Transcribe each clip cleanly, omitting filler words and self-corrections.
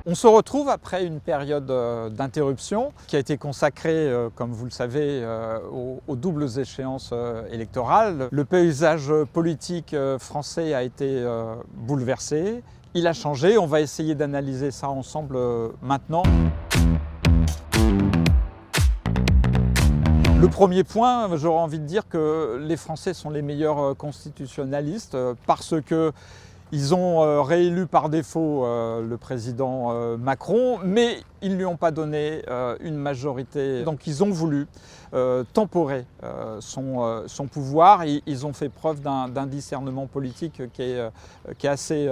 On se retrouve après une période d'interruption qui a été consacrée, comme vous le savez, aux doubles échéances électorales. Le paysage politique français a été bouleversé, il a changé, on va essayer d'analyser ça ensemble maintenant. Le premier point, j'aurais envie de dire que les Français sont les meilleurs constitutionnalistes parce que ils ont réélu par défaut le président Macron, mais ils ne lui ont pas donné une majorité. Donc ils ont voulu temporer son pouvoir et ils ont fait preuve d'un discernement politique qui est assez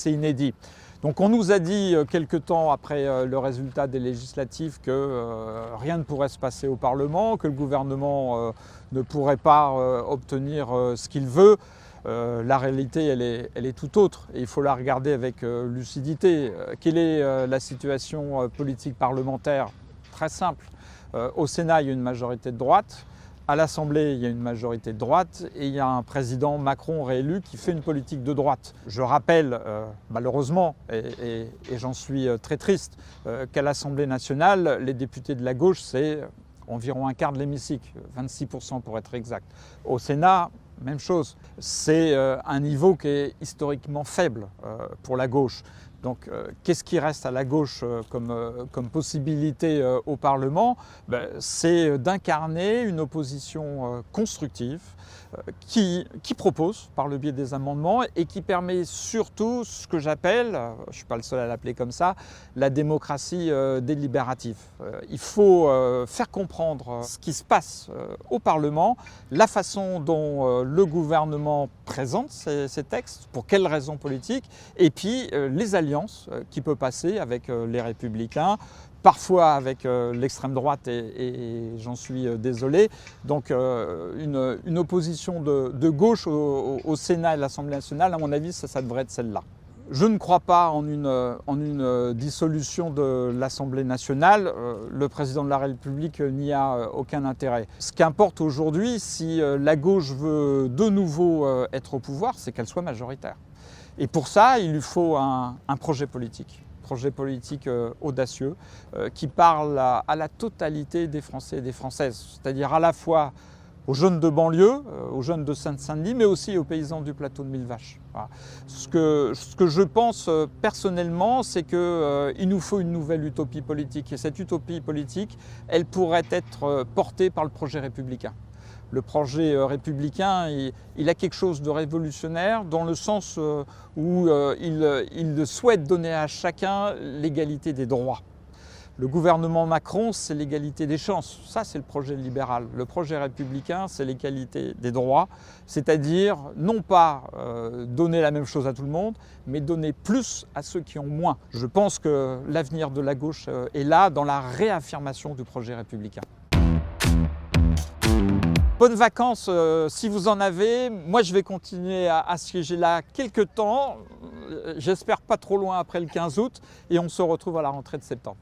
inédit. Donc on nous a dit quelque temps après le résultat des législatives que rien ne pourrait se passer au Parlement, que le gouvernement ne pourrait pas obtenir ce qu'il veut. La réalité, elle est tout autre et il faut la regarder avec lucidité. Quelle est la situation politique parlementaire? Très simple. Au Sénat, il y a une majorité de droite. À l'Assemblée, il y a une majorité de droite et il y a un président Macron réélu qui fait une politique de droite. Je rappelle, malheureusement, et j'en suis très triste, qu'à l'Assemblée nationale, les députés de la gauche, c'est environ un quart de l'hémicycle, 26% pour être exact. Au Sénat, même chose. C'est un niveau qui est historiquement faible pour la gauche. Donc, qu'est-ce qui reste à la gauche comme possibilité au Parlement? C'est d'incarner une opposition constructive qui propose par le biais des amendements et qui permet surtout ce que j'appelle, je ne suis pas le seul à l'appeler comme ça, la démocratie délibérative. Il faut faire comprendre ce qui se passe au Parlement, la façon dont le gouvernement présente ces textes, pour quelles raisons politiques, et puis les alliances qui peuvent passer avec les Républicains, parfois avec l'extrême droite et j'en suis désolé. Donc une opposition de gauche au Sénat et à l'Assemblée nationale, à mon avis, ça devrait être celle-là. Je ne crois pas en une dissolution de l'Assemblée nationale. Le président de la République n'y a aucun intérêt. Ce qui importe aujourd'hui, si la gauche veut de nouveau être au pouvoir, c'est qu'elle soit majoritaire. Et pour ça, il lui faut un projet politique audacieux qui parle à la totalité des Français et des Françaises, c'est-à-dire à la fois aux jeunes de banlieue, aux jeunes de Seine-Saint-Denis, mais aussi aux paysans du plateau de Millevaches. Voilà. Ce que je pense personnellement, c'est qu'il nous faut une nouvelle utopie politique. Et cette utopie politique, elle pourrait être portée par le projet républicain. Le projet républicain, il a quelque chose de révolutionnaire dans le sens où il souhaite donner à chacun l'égalité des droits. Le gouvernement Macron, c'est l'égalité des chances. Ça, c'est le projet libéral. Le projet républicain, c'est l'égalité des droits, c'est-à-dire non pas donner la même chose à tout le monde, mais donner plus à ceux qui ont moins. Je pense que l'avenir de la gauche est là, dans la réaffirmation du projet républicain. Bonnes vacances si vous en avez. Moi, je vais continuer à siéger là quelques temps. J'espère pas trop loin après le 15 août et on se retrouve à la rentrée de septembre.